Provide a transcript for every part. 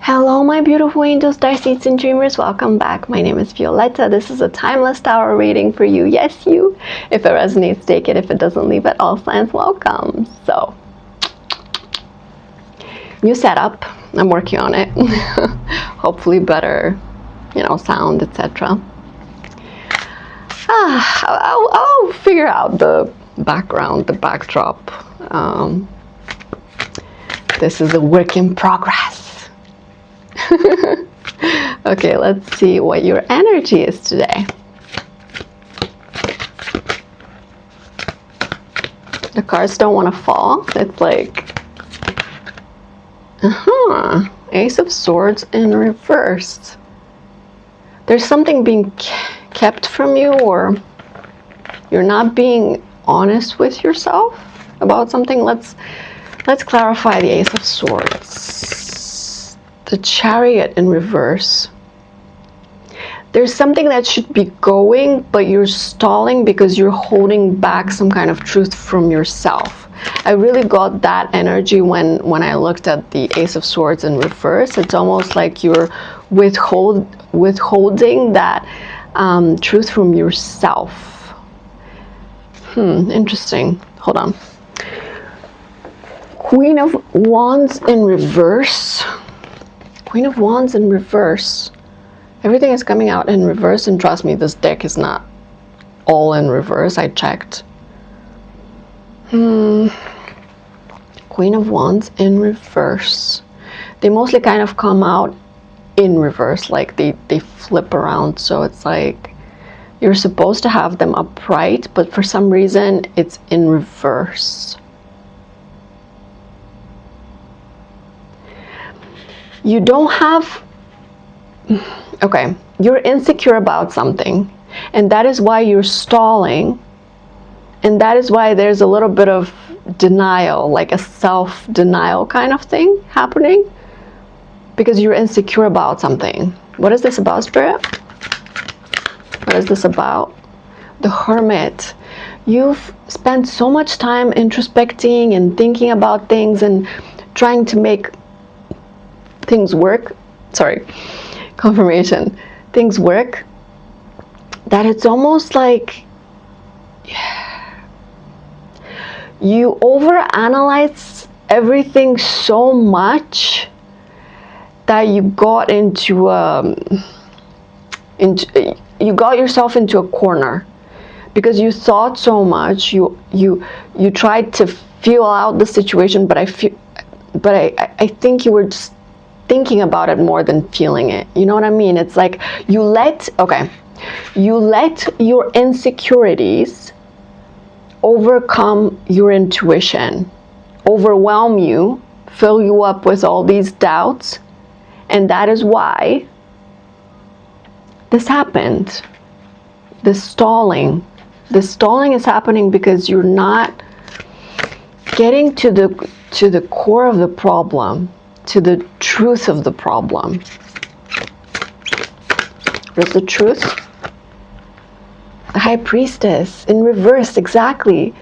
Hello my beautiful angels, starseeds and dreamers, welcome back. My name is Violeta. This is a timeless tower reading for you. Yes, you. If it resonates, take it. If it doesn't, leave it. All signs welcome. So, new setup. I'm working on it. Hopefully better, sound, etc. I'll figure out the background, the backdrop. This is a work in progress. Okay, let's see what your energy is today. The cards don't want to fall. It's like, Ace of Swords in reverse. There's something being kept from you, or you're not being honest with yourself about something. Let's clarify the Ace of Swords. The Chariot in reverse. There's something that should be going, but you're stalling because you're holding back some kind of truth from yourself. I really got that energy when I looked at the Ace of Swords in reverse. It's almost like you're withholding that truth from yourself. Interesting. Hold on. Queen of Wands in reverse. Queen of Wands in reverse. Everything is coming out in reverse, and trust me, this deck is not all in reverse. I checked. Queen of Wands in reverse. They mostly kind of come out in reverse, like they flip around. So it's like you're supposed to have them upright, but for some reason it's in reverse. You don't have, okay, you're insecure about something, and that is why you're stalling, and that is why there's a little bit of denial, like a self-denial kind of thing happening, because you're insecure about something. What is this about, Spirit? What is this about? The Hermit. You've spent so much time introspecting and thinking about things and trying to make things work, confirmation, things work, that it's almost like you overanalyze everything so much that you got you got yourself into a corner because you thought so much. You tried to feel out the situation, but I think you were just thinking about it more than feeling it. You know what I mean? It's like you let your insecurities overcome your intuition, overwhelm you, fill you up with all these doubts, and that is why this happened. This stalling is happening because you're not getting to the core of the problem, to the truth of the problem. What's the truth? The High Priestess in reverse, exactly.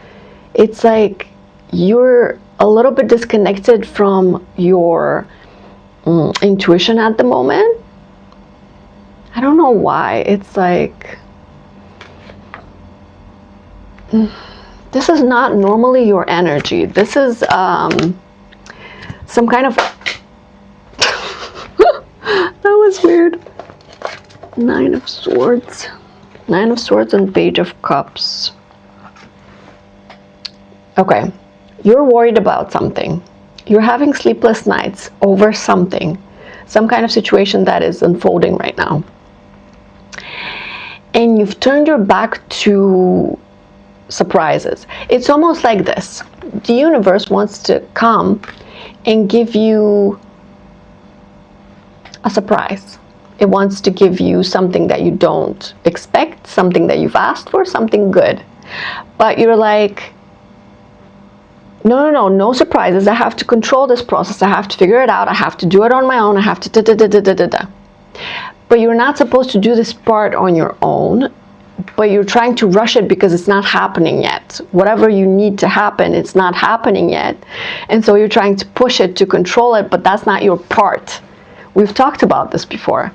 It's like you're a little bit disconnected from your intuition at the moment. I don't know why. It's like this is not normally your energy. This is some kind of that was weird. Nine of Swords and Page of Cups. Okay, you're worried about something. You're having sleepless nights over something, some kind of situation that is unfolding right now. And you've turned your back to surprises. It's almost like this. The universe wants to come and give you a surprise. It wants to give you something that you don't expect, something that you've asked for, something good. But you're like, no surprises. I have to control this process. I have to figure it out. I have to do it on my own. I have to da-da-da-da-da-da. But you're not supposed to do this part on your own, but you're trying to rush it because it's not happening yet. Whatever you need to happen, it's not happening yet. And so you're trying to push it to control it, but that's not your part. we've talked about this before.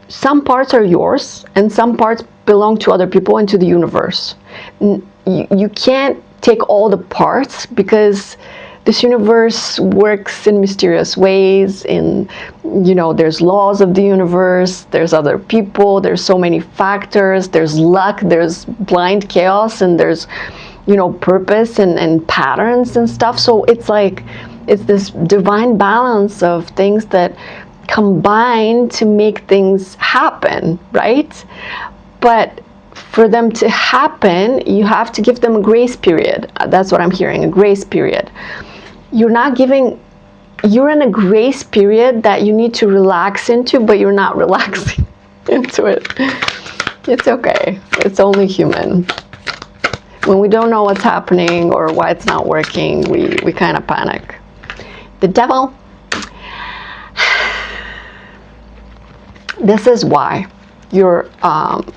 Some parts are yours and some parts belong to other people and to the universe. You can't take all the parts, because this universe works in mysterious ways. There's laws of the universe, there's other people, there's so many factors, there's luck, there's blind chaos, and there's purpose and patterns and stuff. So it's like, it's this divine balance of things that combine to make things happen, right? But for them to happen, you have to give them a grace period. That's what I'm hearing, a grace period. You're in a grace period that you need to relax into, but you're not relaxing into it. It's okay. It's only human. When we don't know what's happening or why it's not working, we kind of panic. The Devil. This is why you're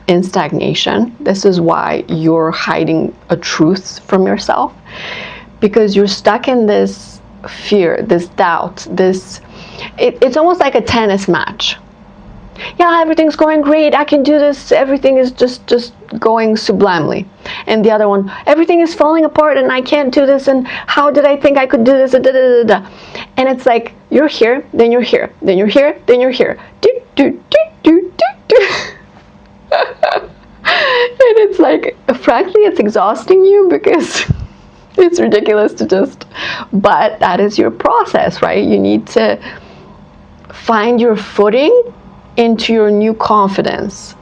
in stagnation. This is why you're hiding a truth from yourself, because you're stuck in this fear, this doubt, it's almost like a tennis match. Yeah, everything's going great, I can do this, everything is just going sublimely. And the other one, everything is falling apart and I can't do this, and how did I think I could do this, and it's like, you're here, then you're here, then you're here, then you're here. And it's like, frankly, it's exhausting you, because it's ridiculous to just, but that is your process, right? You need to find your footing into your new confidence.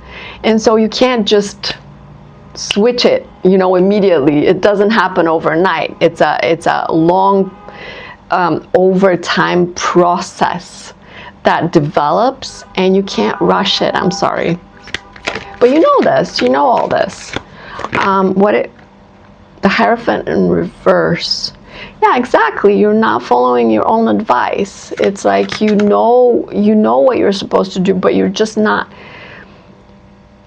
And so you can't just switch it, immediately. It doesn't happen overnight. It's a long, overtime process that develops, and you can't rush it. I'm sorry. But you know this, you know all this. The Hierophant in reverse. Yeah, exactly. You're not following your own advice. It's like you know what you're supposed to do, but you're just not.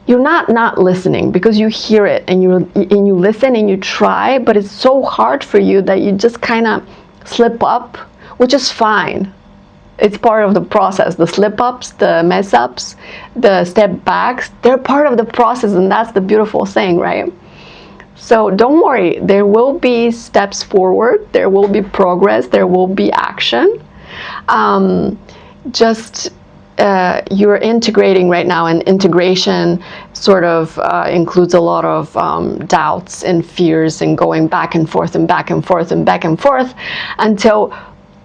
You're not listening, because you hear it and you listen and you try, but it's so hard for you that you just kind of slip up, which is fine. It's part of the process. The slip-ups, the mess-ups, the step-backs, they're part of the process, and that's the beautiful thing, right? So don't worry. There will be steps forward. There will be progress. There will be action. You're integrating right now, and integration sort of includes a lot of doubts and fears and going back and forth and back and forth and back and forth, until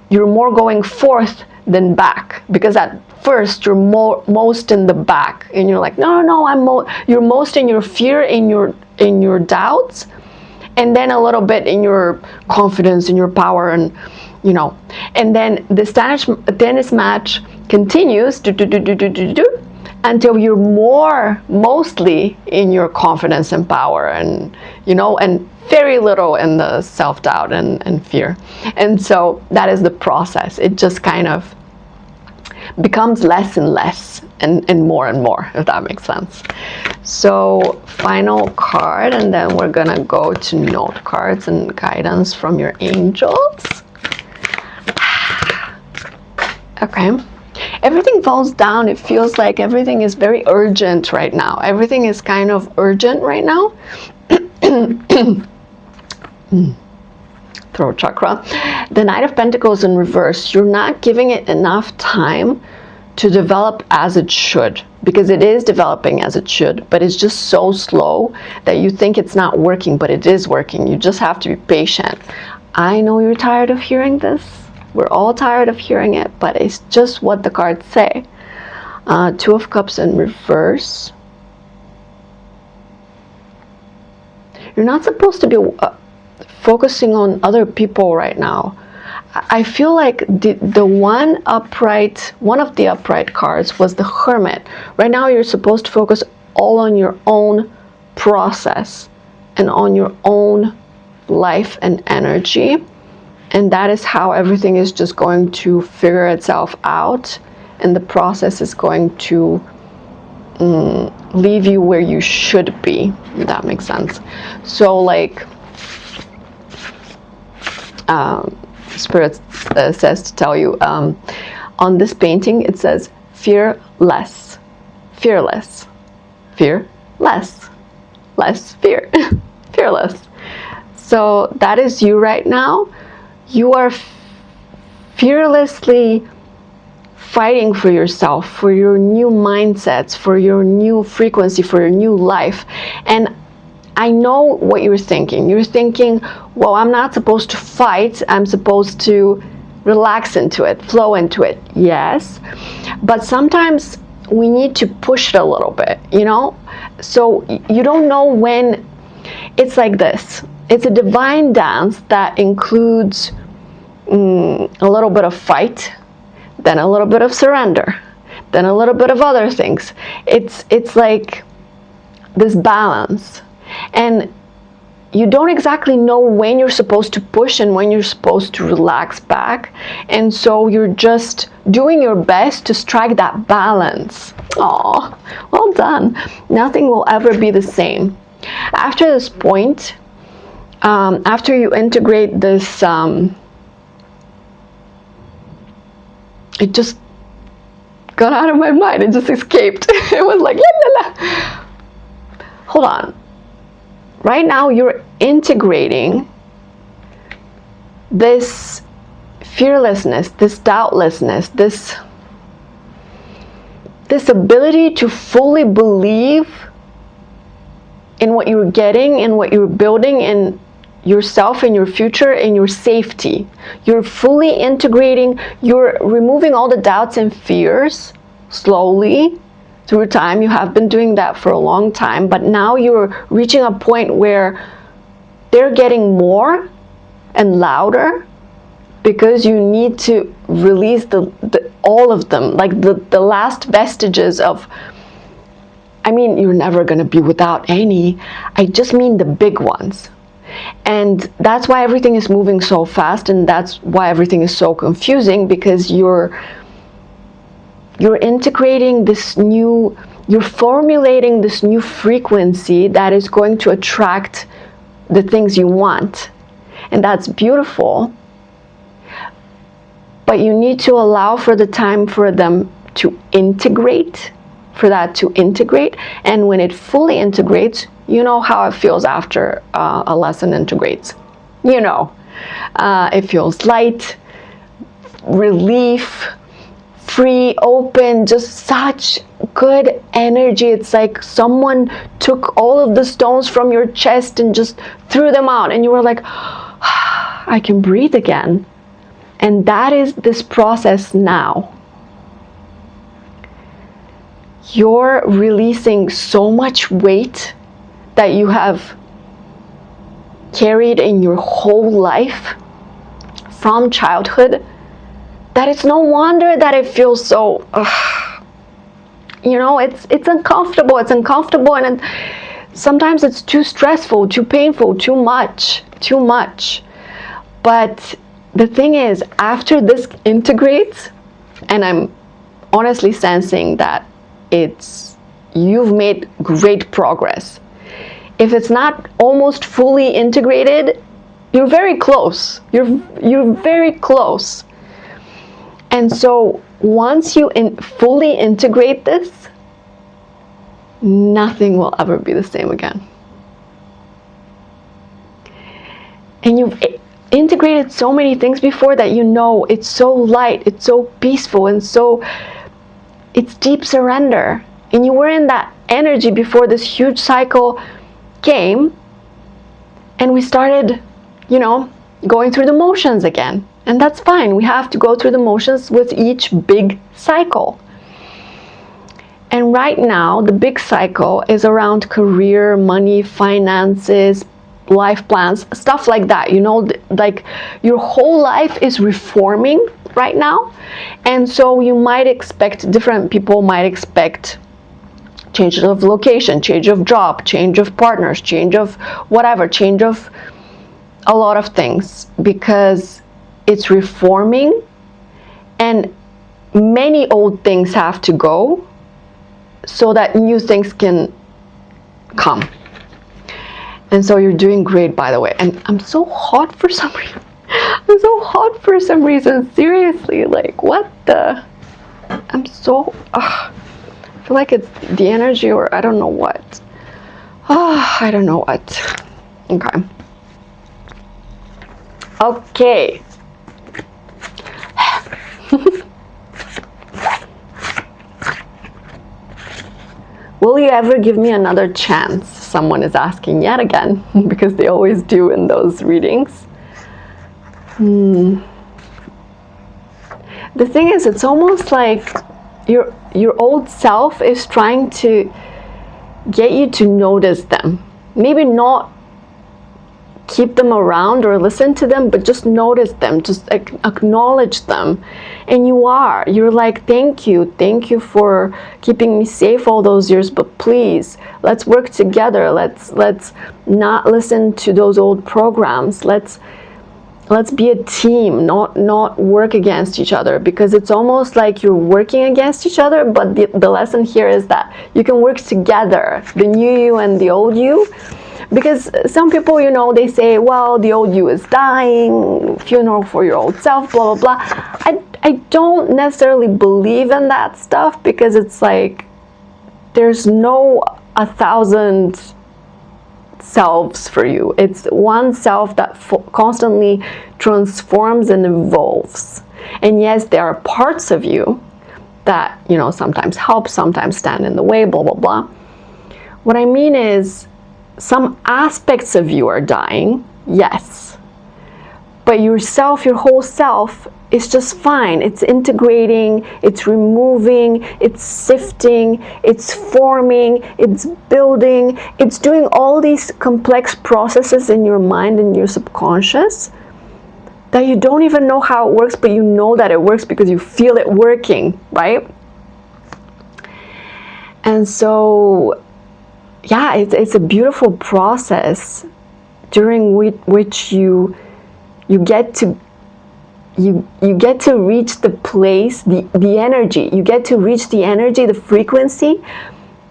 you're more going forth than back, because at first you're most in the back, and you're like, no, you're most in your fear, in your doubts, and then a little bit in your confidence, in your power, and and then the tennis match continues until you're mostly in your confidence and power, and and very little in the self-doubt and fear. And so that is the process. It just kind of becomes less and less and more, if that makes sense. So final card, and then we're gonna go to note cards and guidance from your angels. Okay. Everything falls down. It feels like everything is very urgent right now. Everything is kind of urgent right now. Throat chakra. The Knight of Pentacles in reverse. You're not giving it enough time to develop as it should, because it is developing as it should, but it's just so slow that you think it's not working, but it is working. You just have to be patient. I know you're tired of hearing this. We're all tired of hearing it, but it's just what the cards say. Two of Cups in reverse. You're not supposed to be focusing on other people right now. I feel like one of the upright cards was the Hermit. Right now you're supposed to focus all on your own process and on your own life and energy. And that is how everything is just going to figure itself out. And the process is going to leave you where you should be, if that makes sense. So like, Spirit says to tell you, On this painting, it says fearless, fearless, fear less, less fear, fearless. So that is you right now. You are fearlessly fighting for yourself, for your new mindsets, for your new frequency, for your new life. And I know what you're thinking. You're thinking, well, I'm not supposed to fight. I'm supposed to relax into it, flow into it. Yes, but sometimes we need to push it a little bit, you know? So you don't know when. It's like this. It's a divine dance that includes a little bit of fight, then a little bit of surrender, then a little bit of other things. It's like this balance. And you don't exactly know when you're supposed to push and when you're supposed to relax back. And so you're just doing your best to strike that balance. Oh, well done. Nothing will ever be the same. After this point, after you integrate this, it just got out of my mind. It just escaped. It was like, la, la, la. Hold on. Right now, you're integrating this fearlessness, this doubtlessness, this ability to fully believe in what you're getting, in what you're building, in yourself, in your future, in your safety. You're fully integrating, you're removing all the doubts and fears slowly through time. You have been doing that for a long time, but now you're reaching a point where they're getting more and louder because you need to release all of them, like the last vestiges of, I mean, you're never going to be without any. I just mean the big ones. And that's why everything is moving so fast, and that's why everything is so confusing, because you're integrating this new, you're formulating this new frequency that is going to attract the things you want. And that's beautiful. But you need to allow for the time for them to integrate, for that to integrate. And when it fully integrates, you know how it feels after a lesson integrates. You know, it feels light, relief, free, open, just such good energy. It's like someone took all of the stones from your chest and just threw them out, and you were like, I can breathe again. And that is this process now. You're releasing so much weight that you have carried in your whole life from childhood, that it's no wonder that it feels so, you know, it's uncomfortable. It's uncomfortable, and sometimes it's too stressful, too painful, too much. But the thing is, after this integrates, and I'm honestly sensing that you've made great progress. If it's not almost fully integrated, you're very close. You're very close. And so once you fully integrate this, nothing will ever be the same again. And you've integrated so many things before that you know it's so light, it's so peaceful, and so it's deep surrender. And you were in that energy before this huge cycle came, and we started, you know, going through the motions again. And that's fine. We have to go through the motions with each big cycle. And right now, the big cycle is around career, money, finances, life plans, stuff like that. You know, like your whole life is reforming right now. And so you might expect, different people might expect change of location, change of job, change of partners, change of whatever, change of a lot of things, because it's reforming and many old things have to go so that new things can come. And so you're doing great, by the way. And I'm so hot for some reason. I'm so hot for some reason. Seriously, like what the? I'm so. I feel like it's the energy, or I don't know what. I don't know what. Okay. Okay. Will you ever give me another chance? Someone is asking yet again, because they always do in those readings. The thing is, it's almost like your old self is trying to get you to notice them. Maybe not keep them around or listen to them, but just notice them, just acknowledge them. And you're like, thank you for keeping me safe all those years, but please, let's work together. Let's not listen to those old programs. Let's be a team, not work against each other, because it's almost like you're working against each other. But the lesson here is that you can work together, the new you and the old you. Because some people, you know, they say, well, the old you is dying, funeral for your old self, blah, blah, blah. I don't necessarily believe in that stuff, because it's like, there's no 1,000 selves for you. It's one self that constantly transforms and evolves. And yes, there are parts of you that, you know, sometimes help, sometimes stand in the way, blah, blah, blah. What I mean is, some aspects of you are dying, yes, but yourself, your whole self, is just fine. It's integrating, it's removing, it's sifting, it's forming, it's building, it's doing all these complex processes in your mind and your subconscious that you don't even know how it works, but you know that it works because you feel it working, right? And so yeah, it's a beautiful process during which you get to reach the place, the energy. You get to reach the energy, the frequency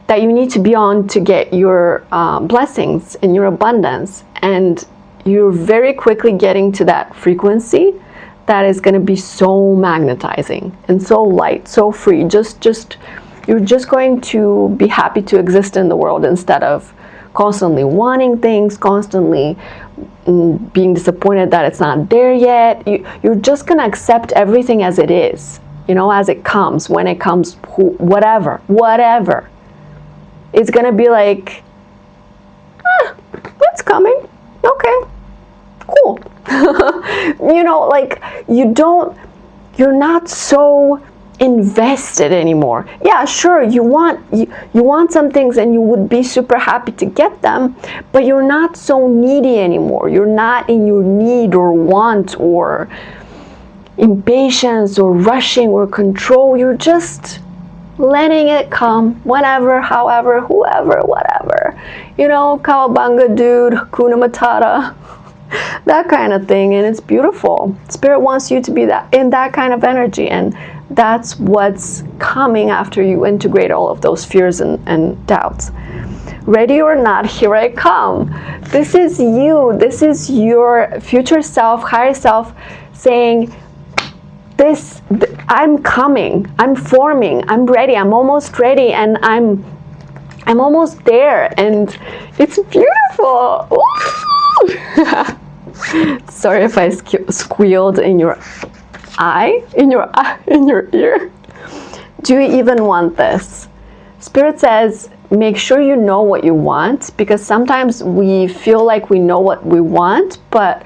that you need to be on to get your blessings and your abundance. And you're very quickly getting to that frequency that is going to be so magnetizing and so light, so free. You're just going to be happy to exist in the world instead of constantly wanting things, constantly being disappointed that it's not there yet. You're just going to accept everything as it is, you know, as it comes, when it comes, whatever. It's going to be like, it's coming. Okay, cool. You know, like, you're not so invested anymore. Yeah, sure, you want some things and you would be super happy to get them, but you're not so needy anymore. You're not in your need or want or impatience or rushing or control. You're just letting it come whenever, however, whoever, whatever. You know, Kawabanga dude, Hakuna Matata, that kind of thing. And it's beautiful. Spirit wants you to be in that kind of energy, and that's what's coming after you integrate all of those fears and doubts. Ready or not, here I come. This is you. This is your future self, higher self, saying, I'm coming, I'm forming, I'm ready, I'm almost ready, and I'm almost there, and it's beautiful. Sorry if I squealed in your eye, in your ear. Do you even want this? Spirit says, make sure you know what you want, because sometimes we feel like we know what we want, but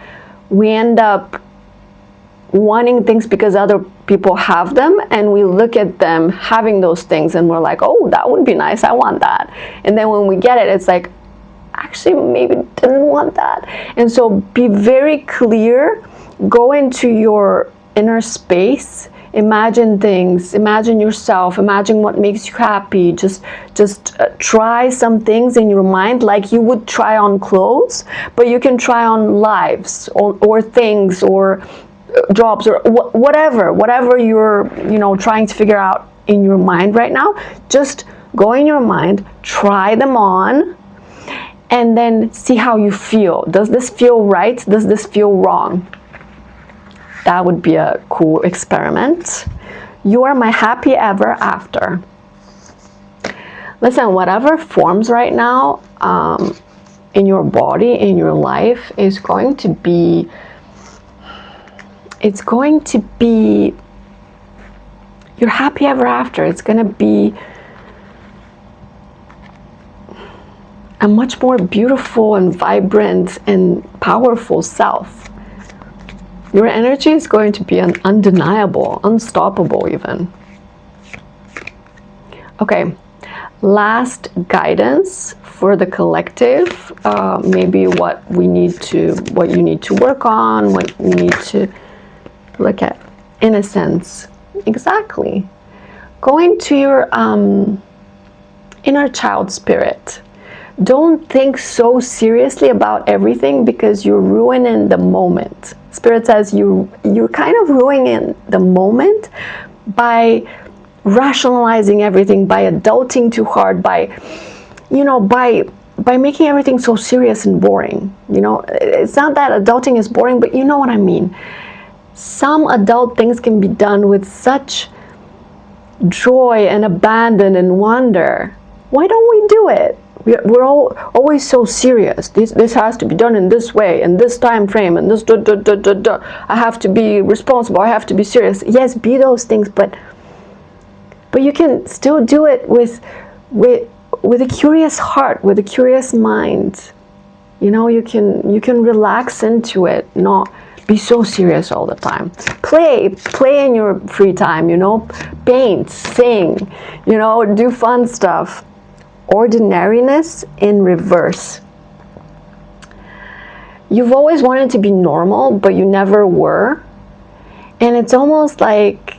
we end up wanting things because other people have them, and we look at them having those things and we're like, oh, that would be nice, I want that. And then when we get it, it's like, actually maybe didn't want that. And so be very clear, go into your inner space, imagine things, imagine yourself, imagine what makes you happy. Just try some things in your mind like you would try on clothes, but you can try on lives or things or jobs or whatever you're, you know, trying to figure out in your mind right now. Just go in your mind, try them on, and then see how you feel. Does this feel right? Does this feel wrong? That would be a cool experiment. You are my happy ever after. Listen, whatever forms right now in your body, in your life, is going to be, it's going to be your happy ever after. It's going to be a much more beautiful and vibrant and powerful self. Your energy is going to be undeniable, unstoppable even. Okay, last guidance for the collective. Maybe what you need to work on, what you need to look at. Innocence. Exactly. Going to your inner child spirit. Don't think so seriously about everything, because you're ruining the moment. Spirit says you're kind of ruining the moment by rationalizing everything, by adulting too hard, by making everything so serious and boring. It's not that adulting is boring, but you know what I mean. Some adult things can be done with such joy and abandon and wonder. Why don't we do it? We're always so serious. This has to be done in this way, in this time frame, and this I have to be responsible, I have to be serious. Yes, be those things, but you can still do it with a curious heart, with a curious mind. You can relax into it, not be so serious all the time. Play in your free time, paint, sing, do fun stuff. Ordinariness in reverse. You've always wanted to be normal, but you never were. And it's almost like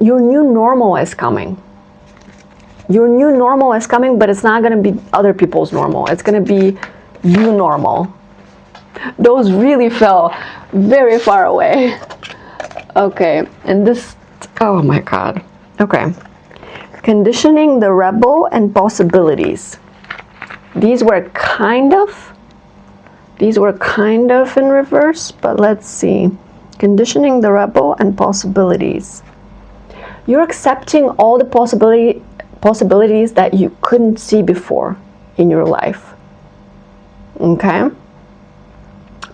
your new normal is coming. Your new normal is coming, but it's not going to be other people's normal. It's going to be you normal. Those really fell very far away. Okay, and this, oh my God. Okay. Conditioning the rebel and possibilities. These were kind of in reverse, but let's see. Conditioning the rebel and possibilities. You're accepting all the possibilities that you couldn't see before in your life. Okay?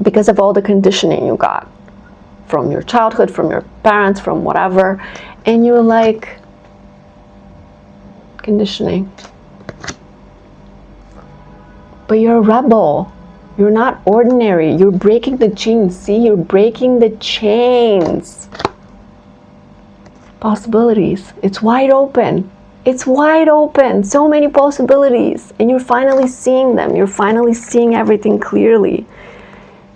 Because of all the conditioning you got from your childhood, from your parents, from whatever, and you're like, conditioning. But you're a rebel. You're not ordinary. You're breaking the chains. See, you're breaking the chains. Possibilities. It's wide open. It's wide open. So many possibilities. And you're finally seeing them. You're finally seeing everything clearly.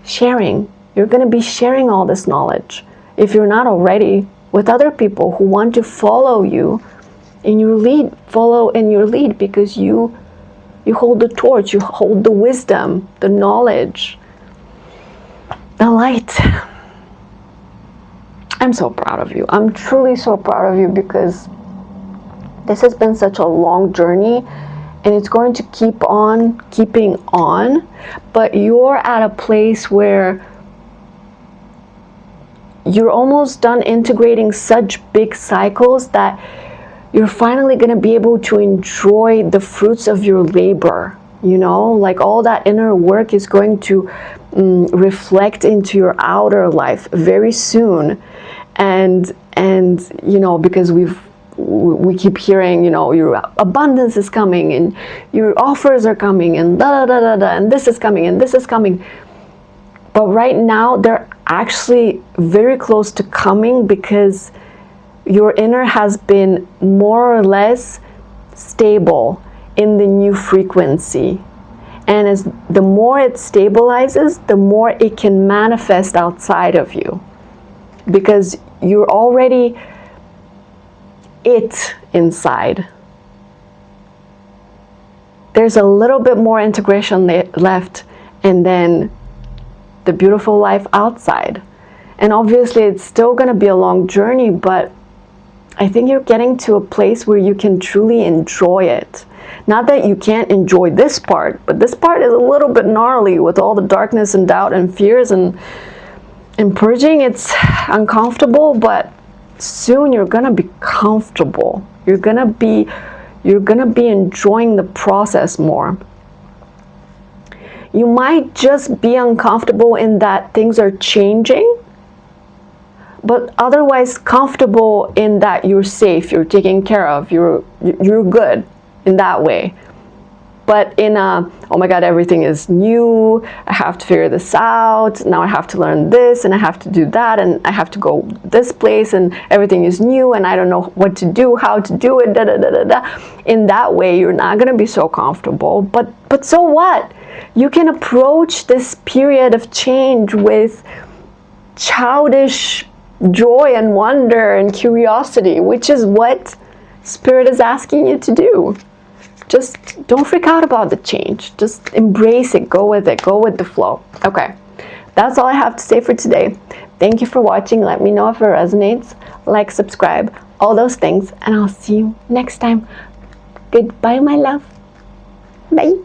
Sharing. You're going to be sharing all this knowledge, if you're not already, with other people who want to follow you in your lead, follow in your lead, because you hold the torch, you hold the wisdom, the knowledge, the light. I'm so proud of you. I'm truly so proud of you, because this has been such a long journey, and it's going to keep on keeping on, but you're at a place where you're almost done integrating such big cycles that you're finally going to be able to enjoy the fruits of your labor. Like all that inner work is going to reflect into your outer life very soon. And because we keep hearing, your abundance is coming, and your offers are coming, and da da da da, and this is coming, and this is coming. But right now, they're actually very close to coming, because your inner has been more or less stable in the new frequency. And as the more it stabilizes, the more it can manifest outside of you, because you're already it inside. There's a little bit more integration left, and then the beautiful life outside. And obviously it's still going to be a long journey, but I think you're getting to a place where you can truly enjoy it. Not that you can't enjoy this part, but this part is a little bit gnarly with all the darkness and doubt and fears and In purging, it's uncomfortable, but soon you're gonna be comfortable. You're gonna be enjoying the process more. You might just be uncomfortable in that things are changing, but otherwise comfortable in that you're safe, you're taken care of, you're good in that way. But in a, oh my God, everything is new, I have to figure this out, now I have to learn this, and I have to do that, and I have to go this place, and everything is new, and I don't know what to do, how to do it, da da da da da. In that way, you're not gonna be so comfortable, but so what? You can approach this period of change with childish joy and wonder and curiosity, which is what Spirit is asking you to do. Just don't freak out about the change. Just embrace it, go with the flow. Okay, that's all I have to say for today. Thank you for watching. Let me know if it resonates. Like, subscribe, all those things, and I'll see you next time. Goodbye, my love. Bye.